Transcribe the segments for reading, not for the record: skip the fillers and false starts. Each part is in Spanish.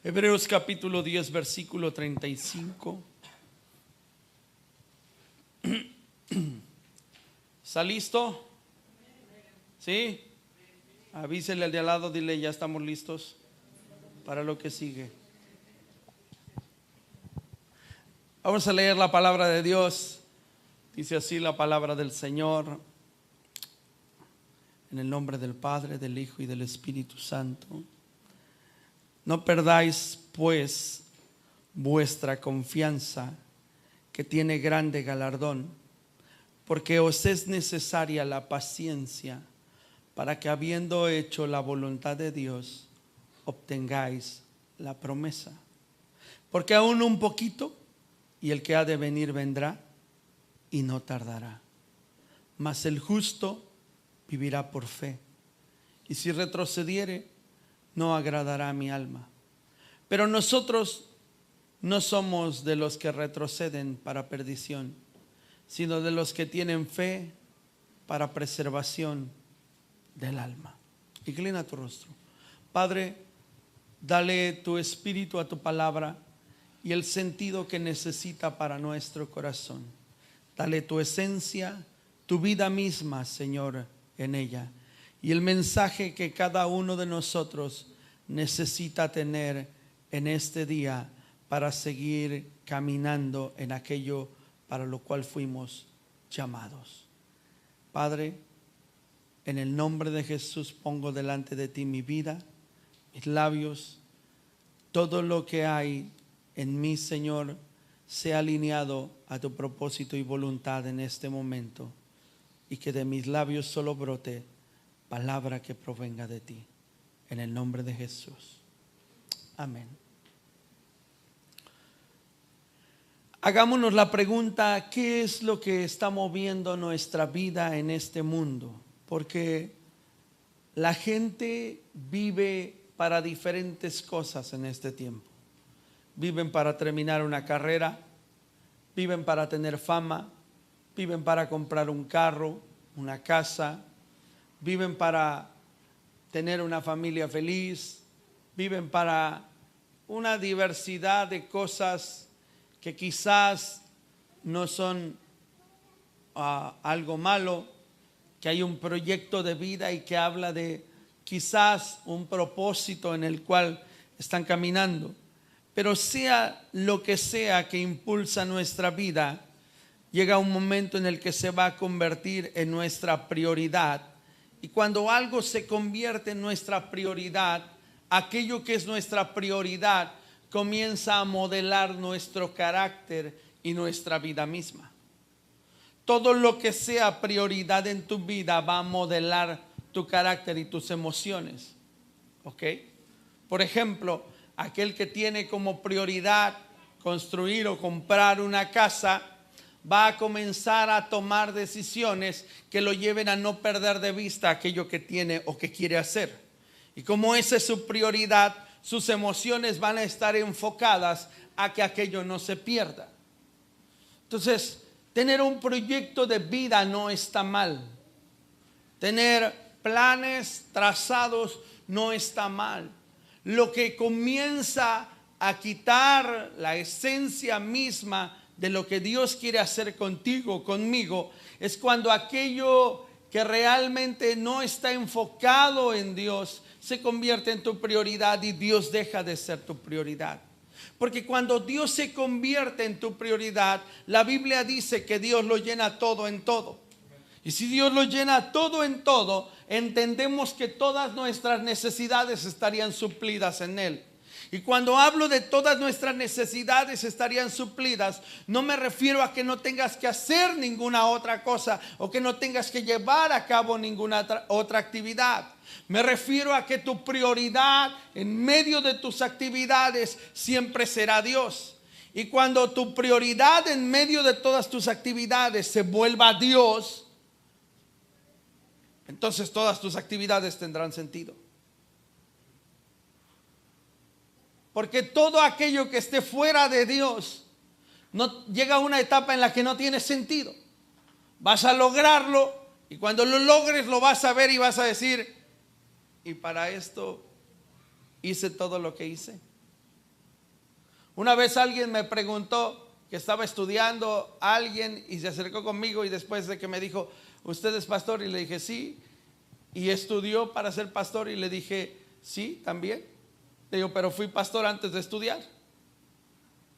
Hebreos capítulo 10, versículo 35. ¿Está listo? ¿Sí? Avísele al de al lado, dile, ya estamos listos para lo que sigue. Vamos a leer la palabra de Dios. Dice así la palabra del Señor. En el nombre del Padre, del Hijo y del Espíritu Santo. No perdáis pues vuestra confianza, que tiene grande galardón, porque os es necesaria la paciencia, para que habiendo hecho la voluntad de Dios, obtengáis la promesa. Porque aún un poquito, y el que ha de venir vendrá, y no tardará. Mas el justo vivirá por fe, y si retrocediere, no agradará a mi alma. Pero nosotros no somos de los que retroceden para perdición, sino de los que tienen fe para preservación del alma. Inclina tu rostro. Padre, dale tu espíritu a tu palabra y el sentido que necesita para nuestro corazón. Dale tu esencia, tu vida misma, Señor, en ella, y el mensaje que cada uno de nosotros necesita tener en este día para seguir caminando en aquello para lo cual fuimos llamados. Padre, en el nombre de Jesús pongo delante de ti mi vida, mis labios, todo lo que hay en mí, Señor, sea alineado a tu propósito y voluntad en este momento, y que de mis labios solo brote palabra que provenga de ti, en el nombre de Jesús. Amén. Hagámonos la pregunta, ¿qué es lo que está moviendo nuestra vida en este mundo? Porque la gente vive para diferentes cosas en este tiempo. Viven para terminar una carrera, viven para tener fama, viven para comprar un carro, una casa, viven para tener una familia feliz, viven para una diversidad de cosas que quizás no son algo malo, que hay un proyecto de vida y que habla de quizás un propósito en el cual están caminando. Pero sea lo que sea que impulsa nuestra vida, llega un momento en el que se va a convertir en nuestra prioridad. Y cuando algo se convierte en nuestra prioridad, aquello que es nuestra prioridad comienza a modelar nuestro carácter y nuestra vida misma. Todo lo que sea prioridad en tu vida va a modelar tu carácter y tus emociones. ¿Ok? Por ejemplo, aquel que tiene como prioridad construir o comprar una casa, va a comenzar a tomar decisiones que lo lleven a no perder de vista aquello que tiene o que quiere hacer. Y como esa es su prioridad, sus emociones van a estar enfocadas a que aquello no se pierda. Entonces, tener un proyecto de vida no está mal. Tener planes trazados no está mal. Lo que comienza a quitar la esencia misma de lo que Dios quiere hacer contigo, conmigo, es cuando aquello que realmente no está enfocado en Dios se convierte en tu prioridad y Dios deja de ser tu prioridad. Porque cuando Dios se convierte en tu prioridad, la Biblia dice que Dios lo llena todo en todo. Y si Dios lo llena todo en todo, entendemos que todas nuestras necesidades estarían suplidas en Él. Y cuando hablo de todas nuestras necesidades estarían suplidas, no me refiero a que no tengas que hacer ninguna otra cosa o que no tengas que llevar a cabo ninguna otra actividad. Me refiero a que tu prioridad en medio de tus actividades siempre será Dios. Y cuando tu prioridad en medio de todas tus actividades se vuelva Dios, entonces todas tus actividades tendrán sentido. Porque todo aquello que esté fuera de Dios no llega a una etapa en la que no tiene sentido. Vas a lograrlo y cuando lo logres lo vas a ver y vas a decir, y para esto hice todo lo que hice. Una vez alguien me preguntó que estaba estudiando a alguien y se acercó conmigo y después de que me dijo, ¿usted es pastor? Y le dije, sí. Y estudió para ser pastor y le dije, sí, también. Le digo, pero fui pastor antes de estudiar.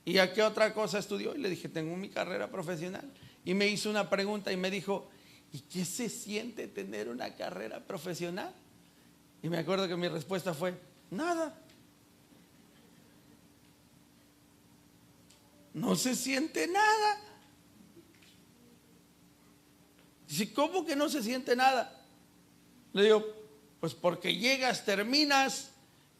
¿Y a qué otra cosa estudió? Y le dije, tengo mi carrera profesional. Y me hizo una pregunta y me dijo, ¿y qué se siente tener una carrera profesional? Y me acuerdo que mi respuesta fue, nada. No se siente nada. Dice, ¿cómo que no se siente nada? Le digo, pues porque llegas, terminas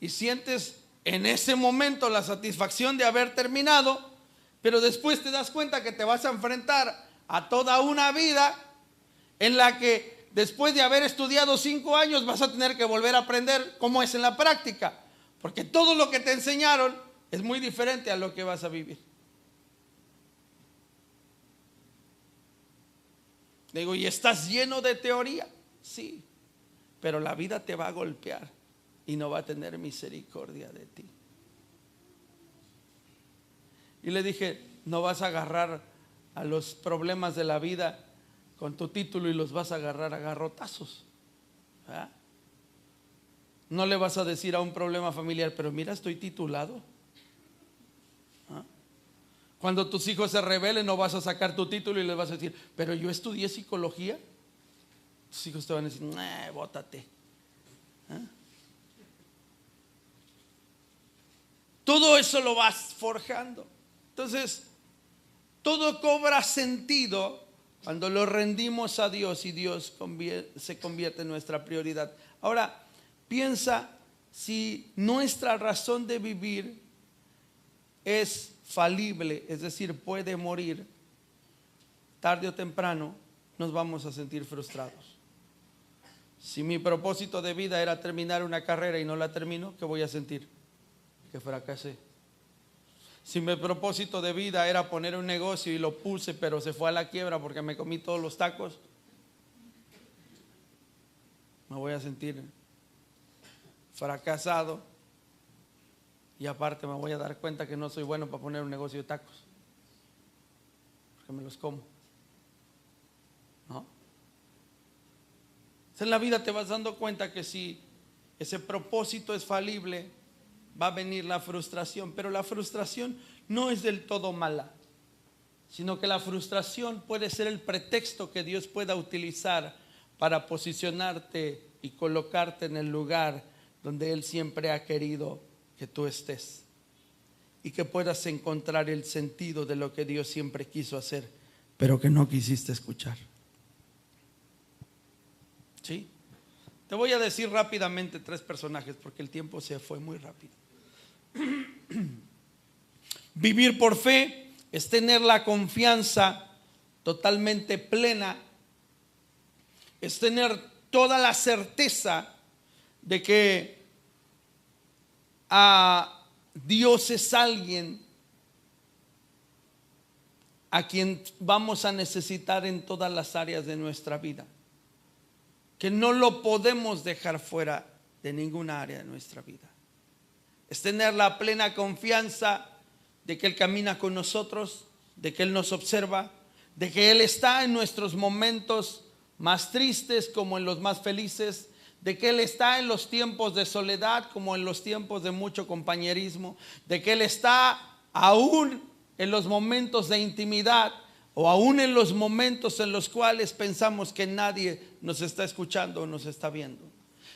y sientes en ese momento la satisfacción de haber terminado, pero después te das cuenta que te vas a enfrentar a toda una vida en la que después de haber estudiado 5 años vas a tener que volver a aprender cómo es en la práctica, porque todo lo que te enseñaron es muy diferente a lo que vas a vivir. Le digo, ¿y estás lleno de teoría? Sí, pero la vida te va a golpear y no va a tener misericordia de ti. Y le dije, no vas a agarrar a los problemas de la vida con tu título y los vas a agarrar a garrotazos. ¿Ah? No le vas a decir a un problema familiar, pero mira, estoy titulado. ¿Ah? Cuando tus hijos se rebelen, no vas a sacar tu título y les vas a decir, pero yo estudié psicología. Tus hijos te van a decir, bótate. ¿Ah? Todo eso lo vas forjando. Entonces, todo cobra sentido cuando lo rendimos a Dios y Dios se convierte en nuestra prioridad. Ahora, piensa si nuestra razón de vivir es falible, es decir, puede morir, tarde o temprano nos vamos a sentir frustrados. Si mi propósito de vida era terminar una carrera y no la termino, ¿qué voy a sentir? Que fracasé. Si mi propósito de vida era poner un negocio y lo puse, pero se fue a la quiebra porque me comí todos los tacos, me voy a sentir fracasado. Y aparte me voy a dar cuenta que no soy bueno para poner un negocio de tacos, porque me los como. ¿No? En la vida te vas dando cuenta que si ese propósito es falible, va a venir la frustración. Pero la frustración no es del todo mala, sino que la frustración puede ser el pretexto que Dios pueda utilizar para posicionarte y colocarte en el lugar donde Él siempre ha querido que tú estés, y que puedas encontrar el sentido de lo que Dios siempre quiso hacer, pero que no quisiste escuchar. ¿Sí? Te voy a decir rápidamente 3 personajes porque el tiempo se fue muy rápido. Vivir por fe es tener la confianza totalmente plena, es tener toda la certeza de que Dios es alguien a quien vamos a necesitar en todas las áreas de nuestra vida, que no lo podemos dejar fuera de ninguna área de nuestra vida. Es tener la plena confianza de que Él camina con nosotros, de que Él nos observa, de que Él está en nuestros momentos más tristes como en los más felices, de que Él está en los tiempos de soledad como en los tiempos de mucho compañerismo, de que Él está aún en los momentos de intimidad o aún en los momentos en los cuales pensamos que nadie nos está escuchando o nos está viendo.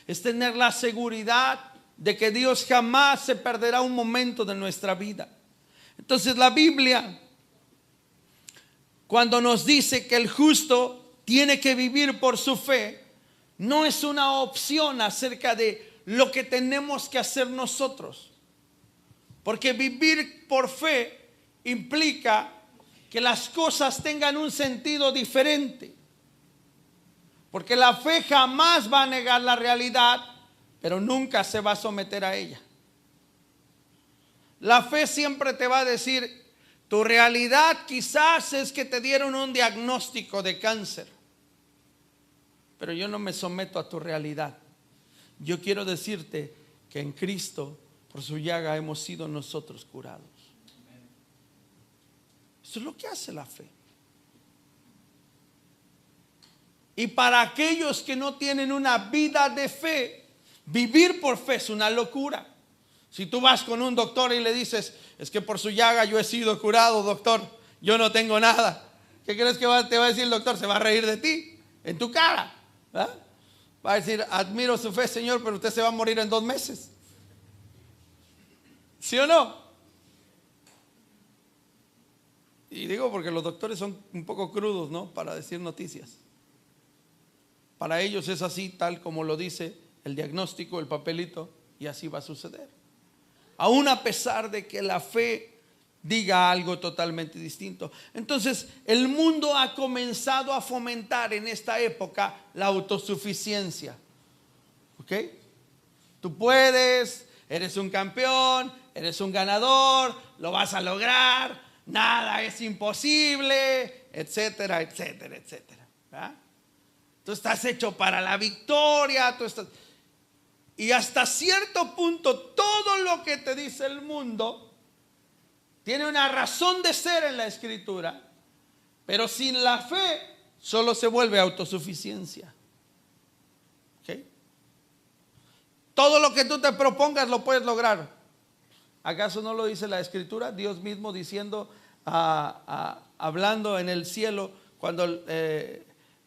Es tener la seguridad de que Dios jamás se perderá un momento de nuestra vida. Entonces la Biblia, cuando nos dice que el justo tiene que vivir por su fe, no es una opción acerca de lo que tenemos que hacer nosotros, porque vivir por fe implica que las cosas tengan un sentido diferente, porque la fe jamás va a negar la realidad, pero nunca se va a someter a ella. La fe siempre te va a decir, tu realidad quizás es que te dieron un diagnóstico de cáncer, pero yo no me someto a tu realidad. Yo quiero decirte que en Cristo, por su llaga, hemos sido nosotros curados. Esto es lo que hace la fe. Y para aquellos que no tienen una vida de fe, vivir por fe es una locura. Si tú vas con un doctor y le dices, es que por su llaga yo he sido curado, doctor, yo no tengo nada. ¿Qué crees que te va a decir el doctor? Se va a reír de ti, en tu cara. ¿Ah? Va a decir, admiro su fe, Señor, pero usted se va a morir en 2 meses. ¿Sí o no? Y digo porque los doctores son un poco crudos, ¿no? Para decir noticias. Para ellos es así, tal como lo dice el diagnóstico, el papelito, y así va a suceder. Aún a pesar de que la fe diga algo totalmente distinto. Entonces, el mundo ha comenzado a fomentar en esta época la autosuficiencia. ¿Ok? Tú puedes, eres un campeón, eres un ganador, lo vas a lograr, nada es imposible, etcétera, etcétera, etcétera. ¿Verdad? Tú estás hecho para la victoria, y hasta cierto punto todo lo que te dice el mundo tiene una razón de ser en la escritura, pero sin la fe solo se vuelve autosuficiencia. ¿Okay? Todo lo que tú te propongas lo puedes lograr. ¿Acaso no lo dice la escritura? Dios mismo diciendo, hablando en el cielo, cuando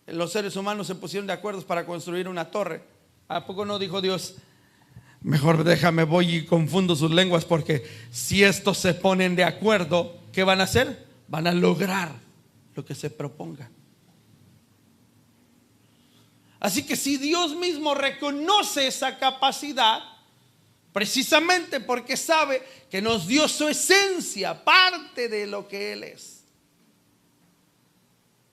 los seres humanos se pusieron de acuerdo para construir una torre. ¿A poco no dijo Dios, mejor déjame, voy y confundo sus lenguas, porque si estos se ponen de acuerdo, ¿qué van a hacer? Van a lograr lo que se proponga. Así que si Dios mismo reconoce esa capacidad, precisamente porque sabe que nos dio su esencia, parte de lo que Él es.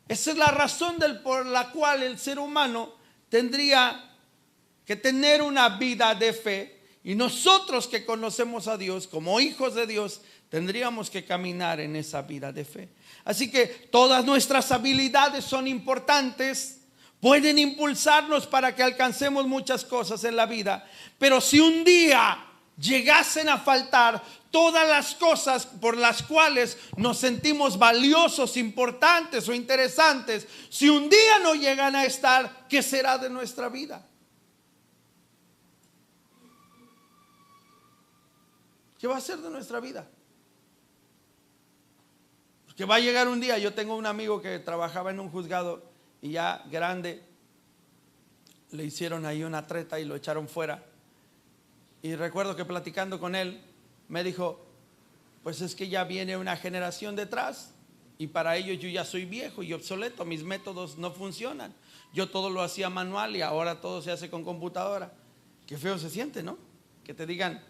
Esa es la razón por la cual el ser humano tendría que tener una vida de fe, y nosotros que conocemos a Dios como hijos de Dios tendríamos que caminar en esa vida de fe. Así que todas nuestras habilidades son importantes, pueden impulsarnos para que alcancemos muchas cosas en la vida, pero si un día llegasen a faltar todas las cosas por las cuales nos sentimos valiosos, importantes o interesantes, si un día no llegan a estar, ¿qué será de nuestra vida? ¿Qué va a ser de nuestra vida? Porque va a llegar un día. Yo tengo un amigo que trabajaba en un juzgado y ya grande le hicieron ahí una treta y lo echaron fuera. Y recuerdo que platicando con él me dijo, pues es que ya viene una generación detrás y para ellos yo ya soy viejo y obsoleto, mis métodos no funcionan. Yo todo lo hacía manual y ahora todo se hace con computadora. Qué feo se siente, ¿no? Que te digan,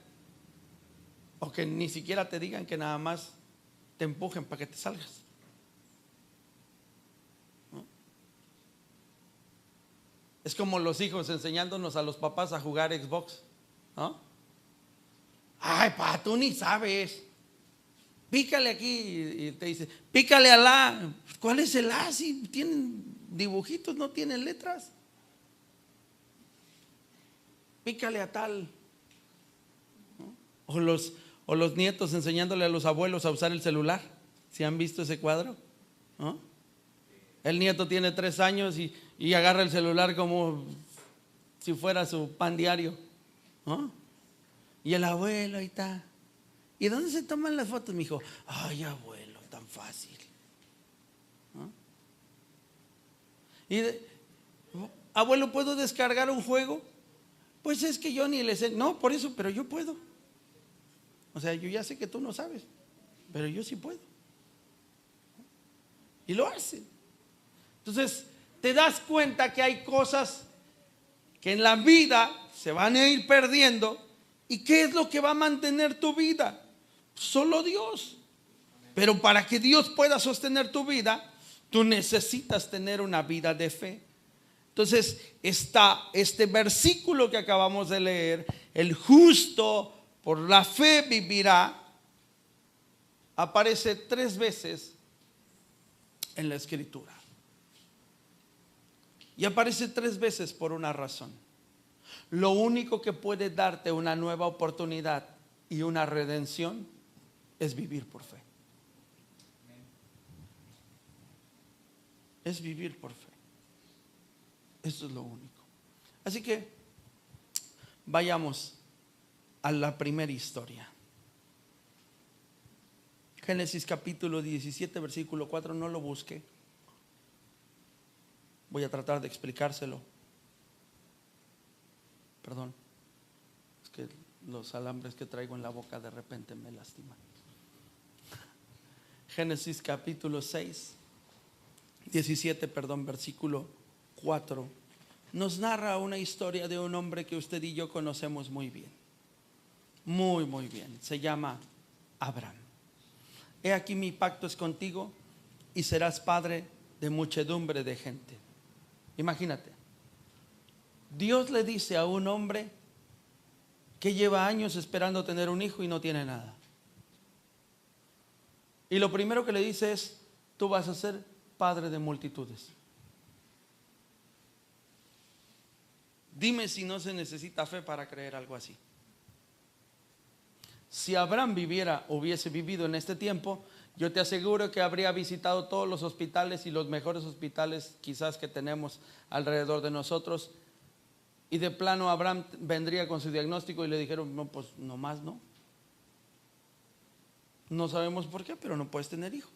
o que ni siquiera te digan, que nada más te empujen para que te salgas. ¿No? Es como los hijos enseñándonos a los papás a jugar Xbox, ¿no? Ay, pa, tú ni sabes. Pícale aquí y te dice, pícale al A. ¿Cuál es el A? Si tienen dibujitos, no tienen letras. Pícale a tal. ¿No? O los nietos enseñándole a los abuelos a usar el celular. ¿Sí han visto ese cuadro? ¿No? El nieto tiene 3 años y agarra el celular como si fuera su pan diario, ¿no? Y el abuelo ahí está. ¿Y dónde se toman las fotos, mijo? Ay, abuelo, tan fácil, ¿no? Abuelo, ¿puedo descargar un juego? Pues es que yo ni le sé. No, por eso, pero yo puedo. O sea, yo ya sé que tú no sabes, pero yo sí puedo. Y lo hace. Entonces, te das cuenta que hay cosas que en la vida se van a ir perdiendo. ¿Y qué es lo que va a mantener tu vida? Solo Dios. Pero para que Dios pueda sostener tu vida, tú necesitas tener una vida de fe. Entonces está este versículo que acabamos de leer, el justo por la fe vivirá, aparece 3 veces en la escritura. Y aparece 3 veces por una razón. Lo único que puede darte una nueva oportunidad y una redención es vivir por fe. es vivir por fe. Eso es lo único. Así que vayamos a la primera historia. Génesis capítulo 17, versículo 4, no lo busque. Voy a tratar de explicárselo. Perdón, es que los alambres que traigo en la boca de repente me lastiman. Génesis capítulo 17, versículo 4, nos narra una historia de un hombre que usted y yo conocemos muy bien. Muy bien. Se llama Abraham. He aquí mi pacto es contigo y serás padre de muchedumbre de gente. Imagínate, Dios le dice a un hombre que lleva años esperando tener un hijo y no tiene nada. Y lo primero que le dice es: tú vas a ser padre de multitudes. Dime si no se necesita fe para creer algo así. Si Abraham hubiese vivido en este tiempo, yo te aseguro que habría visitado todos los hospitales y los mejores hospitales quizás que tenemos alrededor de nosotros. Y de plano Abraham vendría con su diagnóstico y le dijeron: no, pues nomás no. No sabemos por qué, pero no puedes tener hijos.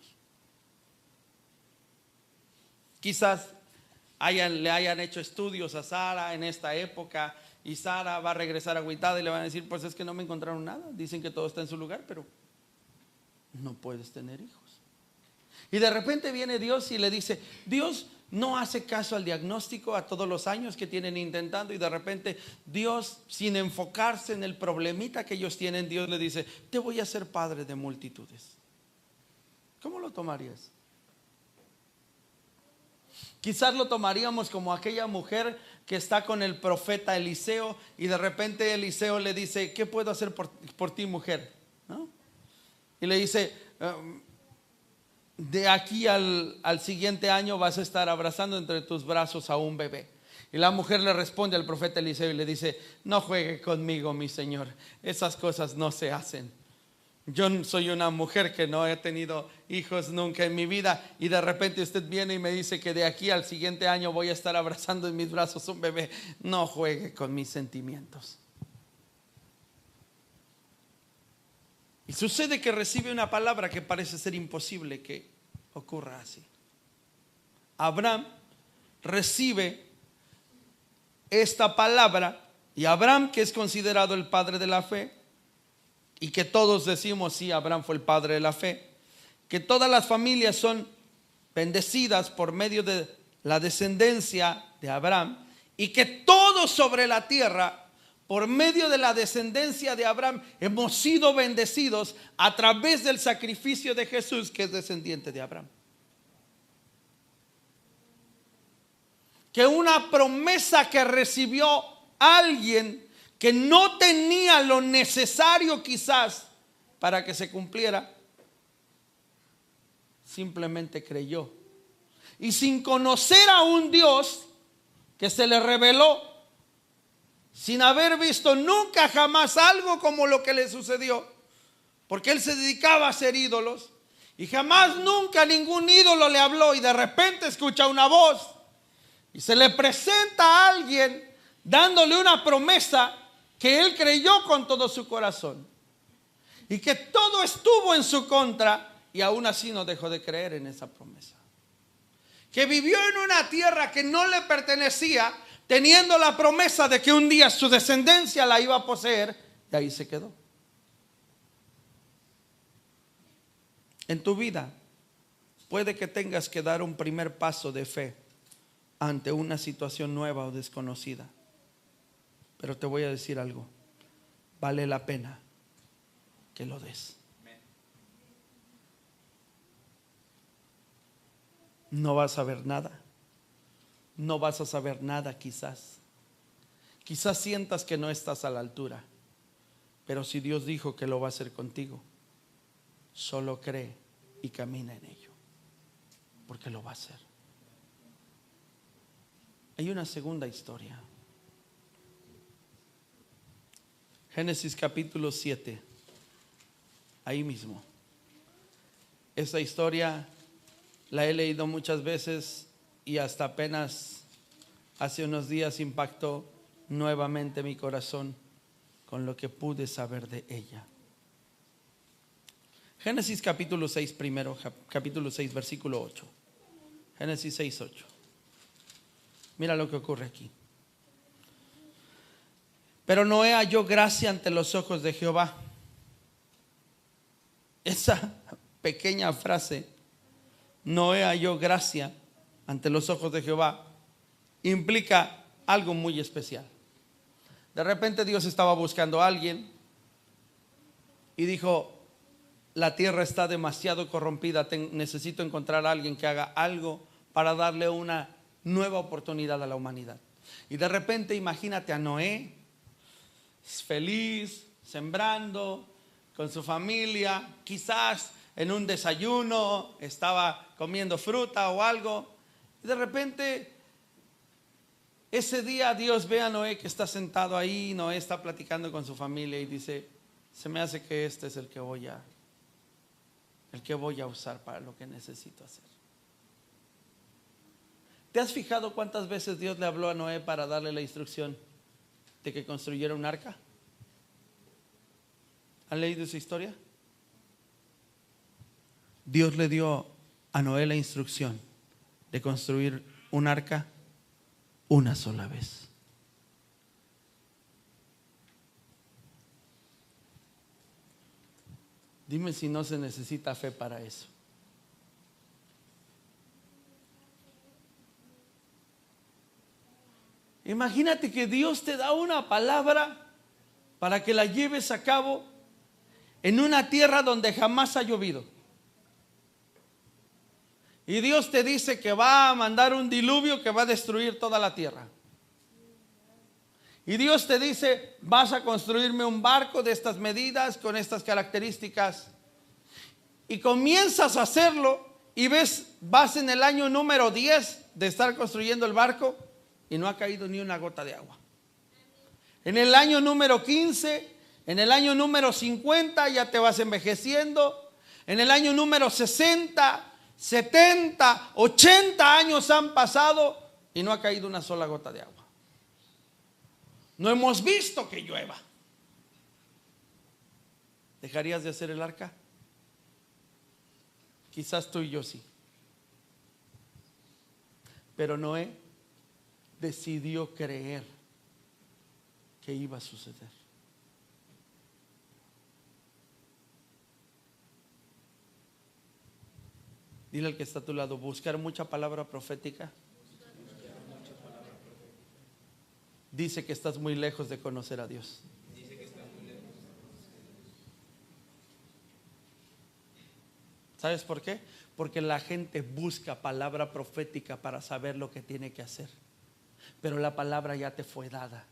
Quizás le hayan hecho estudios a Sara en esta época y Sara va a regresar agüitada y le van a decir: pues es que no me encontraron nada. Dicen que todo está en su lugar, pero no puedes tener hijos. Y de repente viene Dios y le dice: Dios no hace caso al diagnóstico a todos los años que tienen intentando, y de repente Dios, sin enfocarse en el problemita que ellos tienen, Dios le dice: te voy a hacer padre de multitudes. ¿Cómo lo tomarías? Quizás lo tomaríamos como aquella mujer que está con el profeta Eliseo y de repente Eliseo le dice: ¿qué puedo hacer por ti, mujer? ¿No? Y le dice: de aquí al siguiente año vas a estar abrazando entre tus brazos a un bebé. Y la mujer le responde al profeta Eliseo y le dice: no juegue conmigo, mi señor, esas cosas no se hacen. Yo soy una mujer que no he tenido hijos nunca en mi vida, y de repente usted viene y me dice que de aquí al siguiente año voy a estar abrazando en mis brazos un bebé. No juegue con mis sentimientos. Y sucede que recibe una palabra que parece ser imposible que ocurra así. Abraham recibe esta palabra, y Abraham, que es considerado el padre de la fe, y que todos decimos: sí, Abraham fue el padre de la fe, que todas las familias son bendecidas por medio de la descendencia de Abraham, y que todos sobre la tierra, por medio de la descendencia de Abraham, hemos sido bendecidos a través del sacrificio de Jesús, que es descendiente de Abraham. Que una promesa que recibió alguien que no tenía lo necesario quizás para que se cumpliera, simplemente creyó. Y sin conocer a un Dios que se le reveló, sin haber visto nunca jamás algo como lo que le sucedió, porque él se dedicaba a hacer ídolos, y jamás nunca ningún ídolo le habló, y de repente escucha una voz y se le presenta a alguien dándole una promesa que él creyó con todo su corazón, y que todo estuvo en su contra, y aún así no dejó de creer en esa promesa. Que vivió en una tierra que no le pertenecía, teniendo la promesa de que un día su descendencia la iba a poseer, y ahí se quedó. En tu vida puede que tengas que dar un primer paso de fe ante una situación nueva o desconocida, pero te voy a decir algo: vale la pena que lo des. No vas a ver nada, no vas a saber nada quizás sientas que no estás a la altura, pero si Dios dijo que lo va a hacer contigo, solo cree y camina en ello, porque lo va a hacer. Hay una segunda historia. Génesis capítulo 7, ahí mismo. Esa historia la he leído muchas veces y hasta apenas hace unos días impactó nuevamente mi corazón con lo que pude saber de ella. Génesis capítulo 6 primero, capítulo 6 versículo 8. Génesis 6, 8. Mira lo que ocurre aquí. Pero Noé halló gracia ante los ojos de Jehová. Esa pequeña frase, Noé halló gracia ante los ojos de Jehová, implica algo muy especial. De repente Dios estaba buscando a alguien y dijo: la tierra está demasiado corrompida, necesito encontrar a alguien que haga algo para darle una nueva oportunidad a la humanidad. Y de repente imagínate a Noé feliz, sembrando con su familia, quizás en un desayuno, estaba comiendo fruta o algo, y de repente ese día Dios ve a Noé que está sentado ahí. Noé está platicando con su familia y dice: se me hace que este es el que voy a usar para lo que necesito hacer. ¿Te has fijado cuántas veces Dios le habló a Noé para darle la instrucción de que construyera un arca? ¿Han leído esa historia? Dios le dio a Noé la instrucción de construir un arca una sola vez. Dime si no se necesita fe para eso. Imagínate que Dios te da una palabra para que la lleves a cabo en una tierra donde jamás ha llovido. Y Dios te dice que va a mandar un diluvio que va a destruir toda la tierra. Y Dios te dice: vas a construirme un barco de estas medidas, con estas características. Y comienzas a hacerlo y vas en el año número 10 de estar construyendo el barco y no ha caído ni una gota de agua. En el año número 15, en el año número 50 ya te vas envejeciendo. En el año número 60, 70, 80 años han pasado y no ha caído una sola gota de agua. No hemos visto que llueva. ¿Dejarías de hacer el arca? Quizás tú y yo sí. Pero Noé decidió creer que iba a suceder. Dile al que está a tu lado: buscar mucha palabra profética dice que estás muy lejos de conocer a Dios. ¿Sabes por qué? Porque la gente busca palabra profética para saber lo que tiene que hacer, pero la palabra ya te fue dada.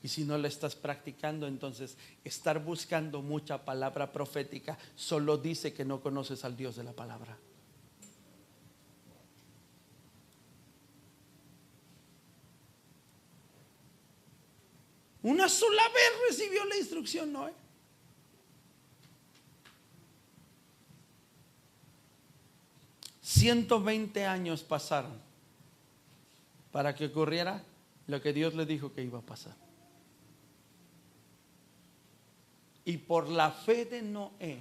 Y si no la estás practicando, entonces estar buscando mucha palabra profética solo dice que no conoces al Dios de la palabra. Una sola vez recibió la instrucción Noé. $120 años pasaron para que ocurriera lo que Dios le dijo que iba a pasar. Y por la fe de Noé,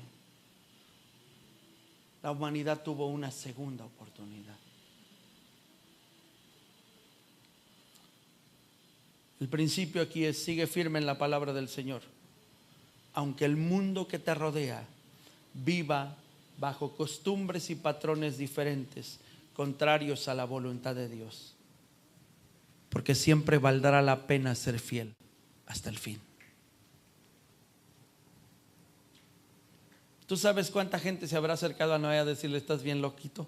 la humanidad tuvo una segunda oportunidad. El principio aquí es: sigue firme en la palabra del Señor, aunque el mundo que te rodea viva bajo costumbres y patrones diferentes, contrarios a la voluntad de Dios, porque siempre valdrá la pena ser fiel hasta el fin. ¿Tú sabes cuánta gente se habrá acercado a Noé a decirle: estás bien loquito?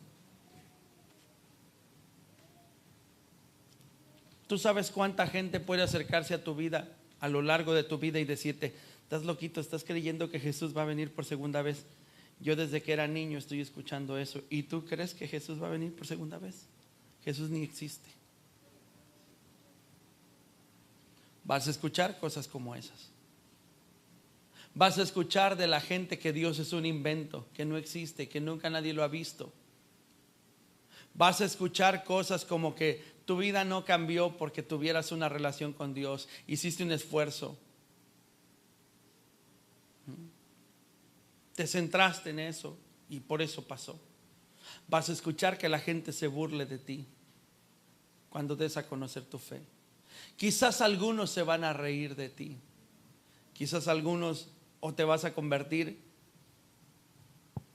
¿Tú sabes cuánta gente puede acercarse a tu vida a lo largo de tu vida y decirte: estás loquito, estás creyendo que Jesús va a venir por segunda vez? Yo desde que era niño estoy escuchando eso. ¿Y tú crees que Jesús va a venir por segunda vez? Jesús ni existe. Vas a escuchar cosas como esas. Vas a escuchar de la gente que Dios es un invento, que no existe, que nunca nadie lo ha visto. Vas a escuchar cosas como que tu vida no cambió porque tuvieras una relación con Dios, hiciste un esfuerzo, te centraste en eso y por eso pasó. Vas a escuchar que la gente se burle de ti cuando des a conocer tu fe. Quizás algunos se van a reír de ti. Quizás algunos, o te vas a convertir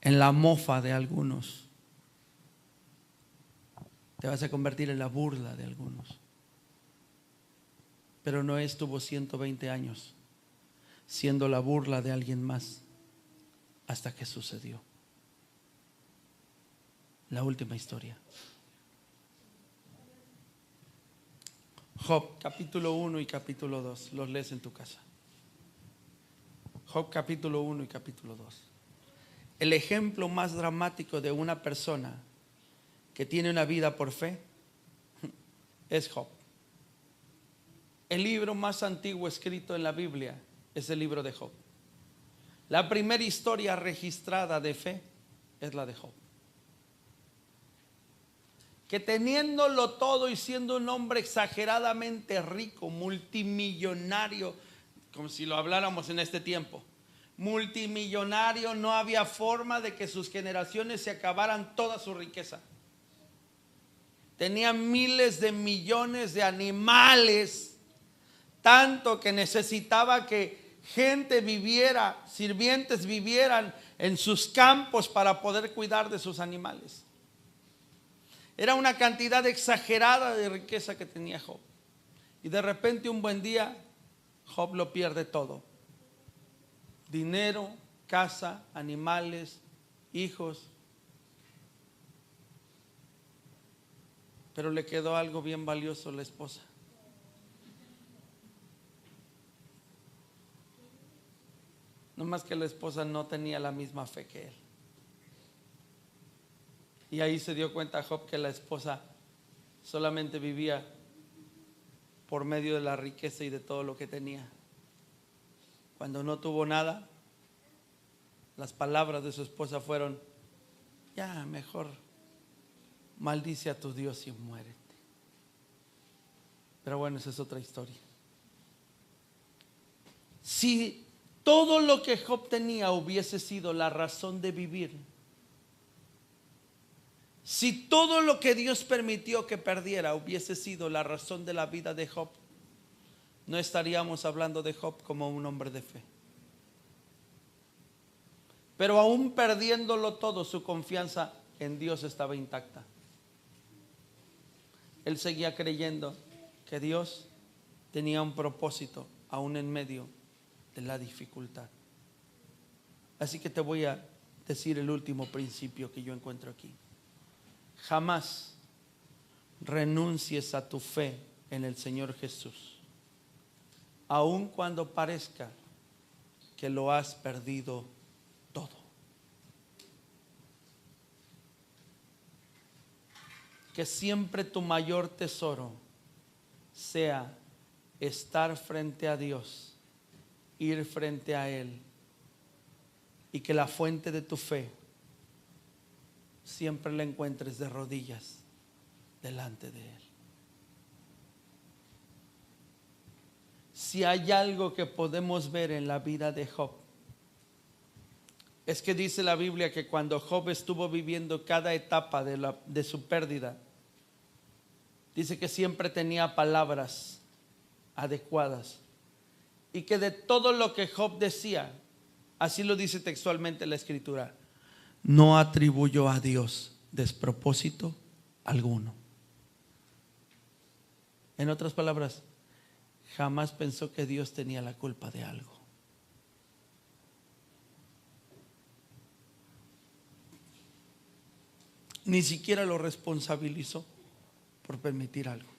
en la mofa de algunos. Te vas a convertir en la burla de algunos. Pero Noé estuvo 120 años siendo la burla de alguien más hasta que sucedió la última historia. Job capítulo 1 y capítulo 2, los lees en tu casa. Job capítulo 1 y capítulo 2. El ejemplo más dramático de una persona que tiene una vida por fe es Job. El libro más antiguo escrito en la Biblia es el libro de Job. La primera historia registrada de fe es la de Job. Que teniéndolo todo y siendo un hombre exageradamente rico, multimillonario, como si lo habláramos en este tiempo, multimillonario, no había forma de que sus generaciones se acabaran toda su riqueza. Tenía miles de millones de animales, tanto que necesitaba que gente viviera, sirvientes vivieran en sus campos para poder cuidar de sus animales. Era una cantidad exagerada de riqueza que tenía Job. Y de repente un buen día Job lo pierde todo. Dinero, casa, animales, hijos. Pero le quedó algo bien valioso, la esposa. No más que la esposa no tenía la misma fe que él. Y ahí se dio cuenta Job que la esposa solamente vivía por medio de la riqueza y de todo lo que tenía. Cuando no tuvo nada, las palabras de su esposa fueron: ya mejor maldice a tu Dios y muérete. Pero bueno, esa es otra historia. Si todo lo que Job tenía hubiese sido la razón de vivir, si todo lo que Dios permitió que perdiera hubiese sido la razón de la vida de Job, no estaríamos hablando de Job como un hombre de fe. Pero aún perdiéndolo todo, su confianza en Dios estaba intacta. Él seguía creyendo que Dios tenía un propósito aún en medio de la dificultad. Así que te voy a decir el último principio que yo encuentro aquí. Jamás renuncies a tu fe en el Señor Jesús, aun cuando parezca que lo has perdido todo. Que siempre tu mayor tesoro sea estar frente a Dios, ir frente a Él, y que la fuente de tu fe siempre la encuentres de rodillas delante de Él. Si hay algo que podemos ver en la vida de Job, es que dice la Biblia que cuando Job estuvo viviendo cada etapa de su pérdida, dice que siempre tenía palabras adecuadas, y que de todo lo que Job decía, así lo dice textualmente la Escritura, no atribuyó a Dios despropósito alguno. En otras palabras, jamás pensó que Dios tenía la culpa de algo. Ni siquiera lo responsabilizó por permitir algo.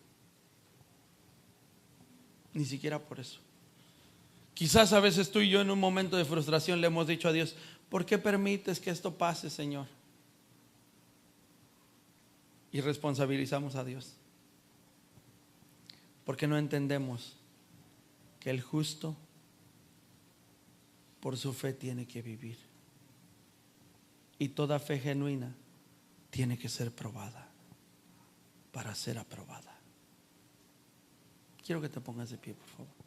Ni siquiera por eso. Quizás a veces tú y yo en un momento de frustración le hemos dicho a Dios: ¿por qué permites que esto pase, Señor? Y responsabilizamos a Dios, porque no entendemos que el justo por su fe tiene que vivir, y toda fe genuina tiene que ser probada. a ser aprobada. Quiero que te pongas de pie, por favor.